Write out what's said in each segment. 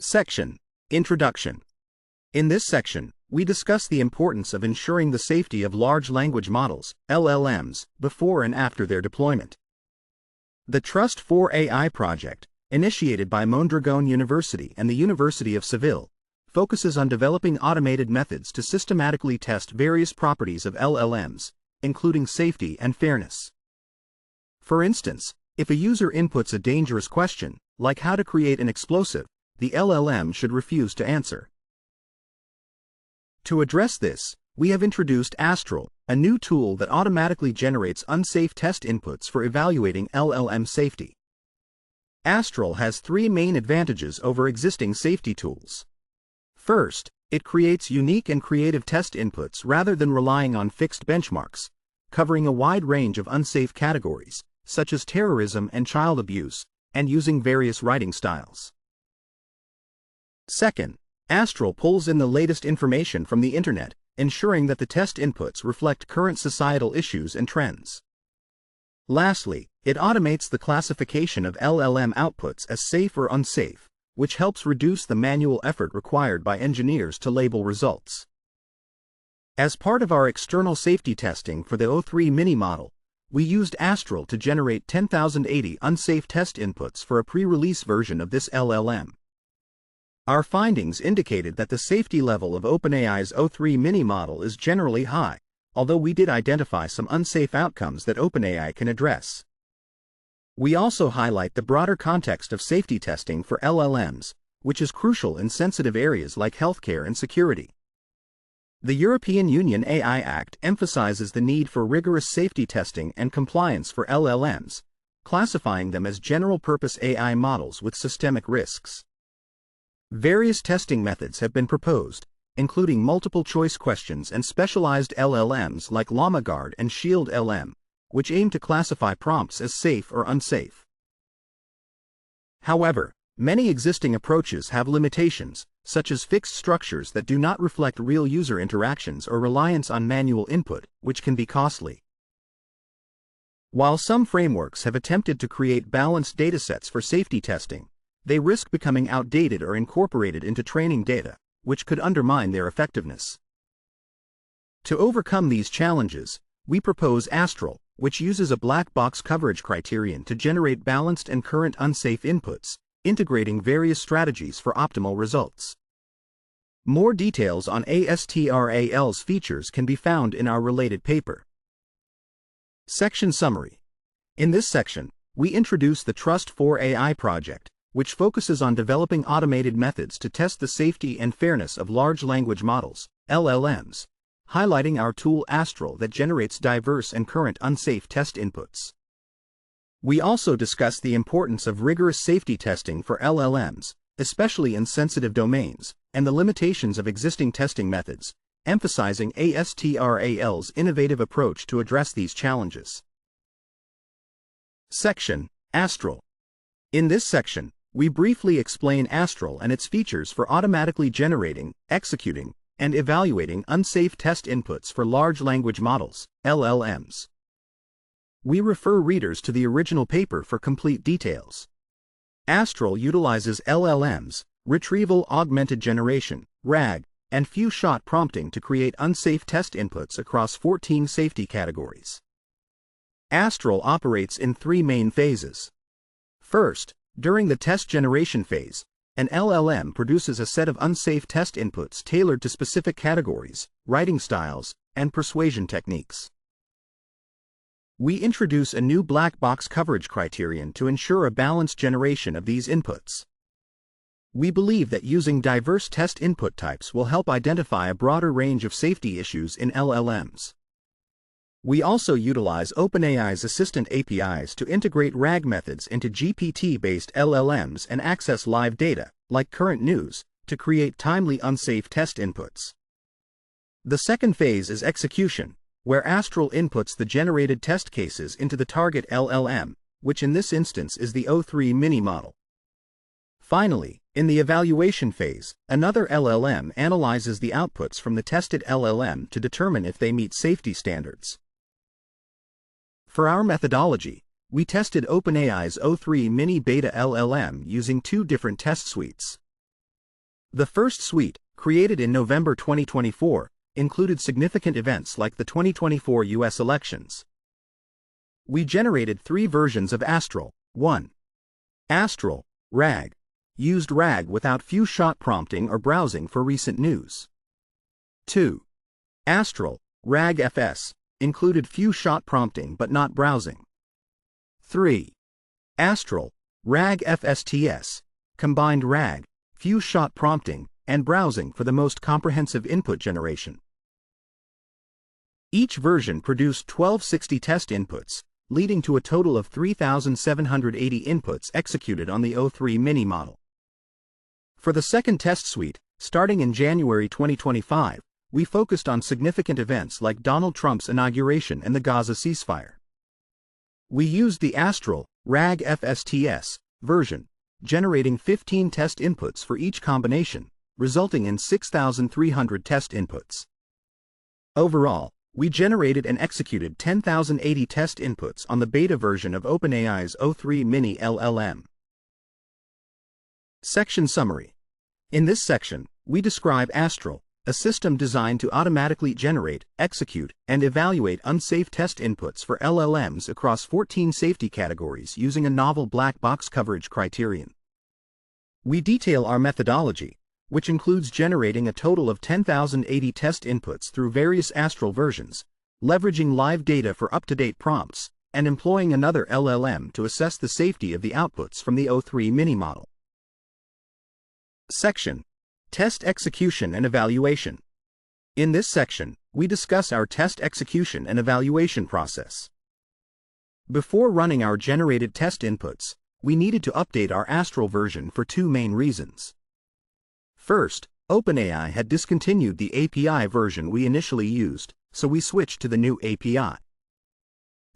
Section: Introduction. In this section, we discuss the importance of ensuring the safety of large language models, LLMs, before and after their deployment. The Trust4AI project, initiated by Mondragon University and the University of Seville, focuses on developing automated methods to systematically test various properties of LLMs, including safety and fairness. For instance, if a user inputs a dangerous question, like how to create an explosive, the LLM should refuse to answer. To address this, we have introduced ASTRAL, a new tool that automatically generates unsafe test inputs for evaluating LLM safety. ASTRAL has three main advantages over existing safety tools. First, it creates unique and creative test inputs rather than relying on fixed benchmarks, covering a wide range of unsafe categories, such as terrorism and child abuse, and using various writing styles. Second, ASTRAL pulls in the latest information from the internet, ensuring that the test inputs reflect current societal issues and trends. Lastly, it automates the classification of LLM outputs as safe or unsafe, which helps reduce the manual effort required by engineers to label results. As part of our external safety testing for the o3-mini model, we used ASTRAL to generate 10,080 unsafe test inputs for a pre-release version of this LLM. Our findings indicated that the safety level of OpenAI's o3-mini model is generally high, although we did identify some unsafe outcomes that OpenAI can address. We also highlight the broader context of safety testing for LLMs, which is crucial in sensitive areas like healthcare and security. The European Union AI Act emphasizes the need for rigorous safety testing and compliance for LLMs, classifying them as general-purpose AI models with systemic risks. Various testing methods have been proposed, including multiple-choice questions and specialized LLMs like LlamaGuard and Shield-LM, which aim to classify prompts as safe or unsafe. However, many existing approaches have limitations, such as fixed structures that do not reflect real user interactions or reliance on manual input, which can be costly. While some frameworks have attempted to create balanced datasets for safety testing, they risk becoming outdated or incorporated into training data, which could undermine their effectiveness. To overcome these challenges, we propose ASTRAL, which uses a black box coverage criterion to generate balanced and current unsafe inputs, integrating various strategies for optimal results. More details on ASTRAL's features can be found in our related paper. Section Summary. In this section, we introduce the Trust4AI project, which focuses on developing automated methods to test the safety and fairness of large language models, LLMs, highlighting our tool ASTRAL that generates diverse and current unsafe test inputs. We also discuss the importance of rigorous safety testing for LLMs, especially in sensitive domains, and the limitations of existing testing methods, emphasizing ASTRAL's innovative approach to address these challenges. Section: ASTRAL. In this section, we briefly explain ASTRAL and its features for automatically generating, executing, and evaluating unsafe test inputs for large language models, LLMs. We refer readers to the original paper for complete details. ASTRAL utilizes LLMs, retrieval augmented generation, RAG, and few-shot prompting to create unsafe test inputs across 14 safety categories. ASTRAL operates in three main phases. First, during the test generation phase, an LLM produces a set of unsafe test inputs tailored to specific categories, writing styles, and persuasion techniques. We introduce a new black box coverage criterion to ensure a balanced generation of these inputs. We believe that using diverse test input types will help identify a broader range of safety issues in LLMs. We also utilize OpenAI's assistant APIs to integrate RAG methods into GPT-based LLMs and access live data, like current news, to create timely unsafe test inputs. The second phase is execution, where ASTRAL inputs the generated test cases into the target LLM, which in this instance is the o3-mini model. Finally, in the evaluation phase, another LLM analyzes the outputs from the tested LLM to determine if they meet safety standards. For our methodology, we tested OpenAI's o3-mini beta LLM using two different test suites. The first suite, created in November 2024, included significant events like the 2024 US elections. We generated 3 versions of ASTRAL. 1. ASTRAL, RAG, used RAG without few-shot prompting or browsing for recent news. 2. ASTRAL, RAG FS, included few-shot prompting but not browsing. 3. ASTRAL, RAG FSTS, combined RAG, few-shot prompting, and browsing for the most comprehensive input generation. Each version produced 1260 test inputs, leading to a total of 3,780 inputs executed on the o3-mini model. For the second test suite, starting in January 2025, we focused on significant events like Donald Trump's inauguration and the Gaza ceasefire. We used the ASTRAL, RAG FSTS, version, generating 15 test inputs for each combination, resulting in 6,300 test inputs. Overall, we generated and executed 10,080 test inputs on the beta version of OpenAI's o3-mini LLM. Section Summary. In this section, we describe ASTRAL, a system designed to automatically generate, execute, and evaluate unsafe test inputs for LLMs across 14 safety categories using a novel black box coverage criterion. We detail our methodology, which includes generating a total of 10,080 test inputs through various ASTRAL versions, leveraging live data for up-to-date prompts, and employing another LLM to assess the safety of the outputs from the o3-mini model. Section: Test Execution and Evaluation. In this section, we discuss our test execution and evaluation process. Before running our generated test inputs, we needed to update our ASTRAL version for 2 main reasons. First, OpenAI had discontinued the API version we initially used, so we switched to the new API.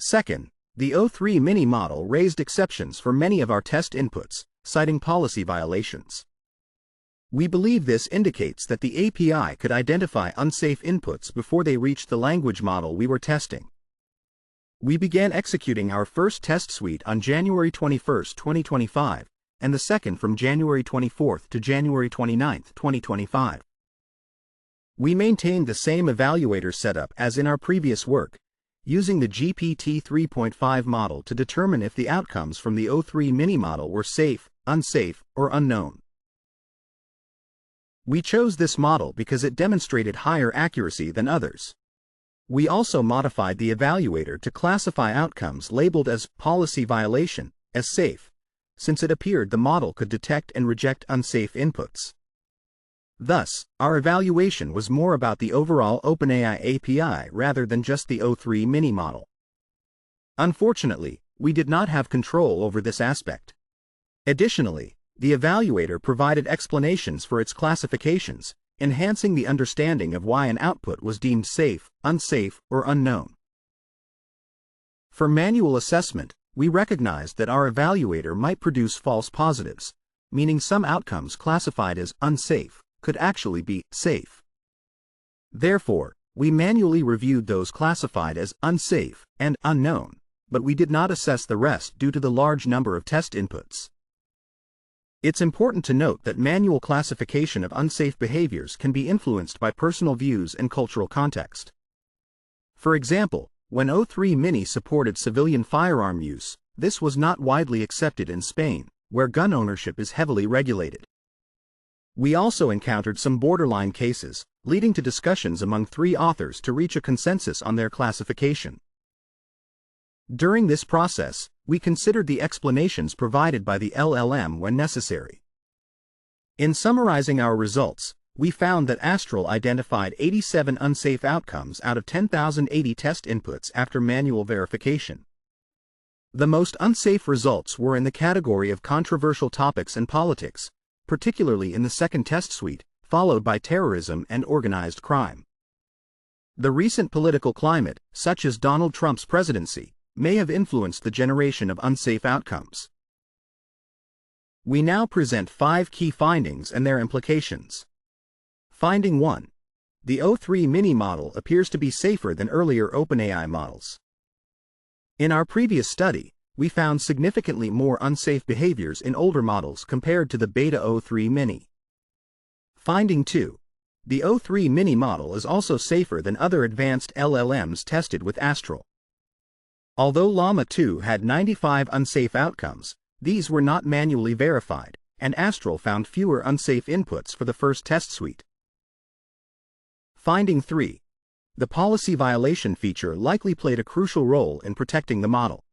Second, the o3-mini model raised exceptions for many of our test inputs, citing policy violations. We believe this indicates that the API could identify unsafe inputs before they reached the language model we were testing. We began executing our first test suite on January 21, 2025, and the second from January 24 to January 29, 2025. We maintained the same evaluator setup as in our previous work, using the GPT 3.5 model to determine if the outcomes from the o3-mini model were safe, unsafe, or unknown. We chose this model because it demonstrated higher accuracy than others. We also modified the evaluator to classify outcomes labeled as policy violation as safe, since it appeared the model could detect and reject unsafe inputs. Thus, our evaluation was more about the overall OpenAI API rather than just the o3-mini model. Unfortunately, we did not have control over this aspect. Additionally, the evaluator provided explanations for its classifications, enhancing the understanding of why an output was deemed safe, unsafe, or unknown. For manual assessment, we recognized that our evaluator might produce false positives, meaning some outcomes classified as unsafe could actually be safe. Therefore, we manually reviewed those classified as unsafe and unknown, but we did not assess the rest due to the large number of test inputs. It's important to note that manual classification of unsafe behaviors can be influenced by personal views and cultural context. For example, when o3-mini supported civilian firearm use, this was not widely accepted in Spain, where gun ownership is heavily regulated. We also encountered some borderline cases, leading to discussions among 3 authors to reach a consensus on their classification. During this process, we considered the explanations provided by the LLM when necessary. In summarizing our results, we found that ASTRAL identified 87 unsafe outcomes out of 10,080 test inputs after manual verification. The most unsafe results were in the category of controversial topics and politics, particularly in the second test suite, followed by terrorism and organized crime. The recent political climate, such as Donald Trump's presidency, may have influenced the generation of unsafe outcomes. We now present 5 key findings and their implications. Finding 1. The o3-mini model appears to be safer than earlier OpenAI models. In our previous study, we found significantly more unsafe behaviors in older models compared to the beta o3-mini. Finding 2. The o3-mini model is also safer than other advanced LLMs tested with ASTRAL. Although Llama 2 had 95 unsafe outcomes, these were not manually verified, and ASTRAL found fewer unsafe inputs for the first test suite. Finding 3. The policy violation feature likely played a crucial role in protecting the model.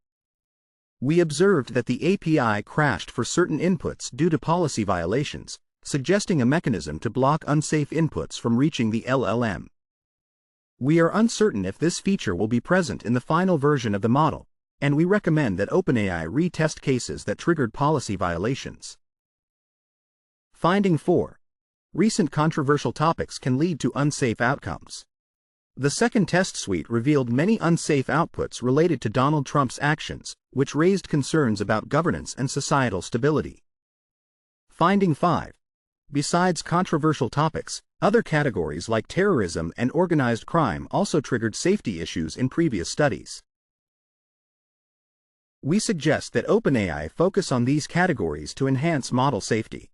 We observed that the API crashed for certain inputs due to policy violations, suggesting a mechanism to block unsafe inputs from reaching the LLM. We are uncertain if this feature will be present in the final version of the model, and we recommend that OpenAI retest cases that triggered policy violations. Finding 4. Recent controversial topics can lead to unsafe outcomes. The second test suite revealed many unsafe outputs related to Donald Trump's actions, which raised concerns about governance and societal stability. Finding 5. Besides controversial topics, other categories like terrorism and organized crime also triggered safety issues in previous studies. We suggest that OpenAI focus on these categories to enhance model safety.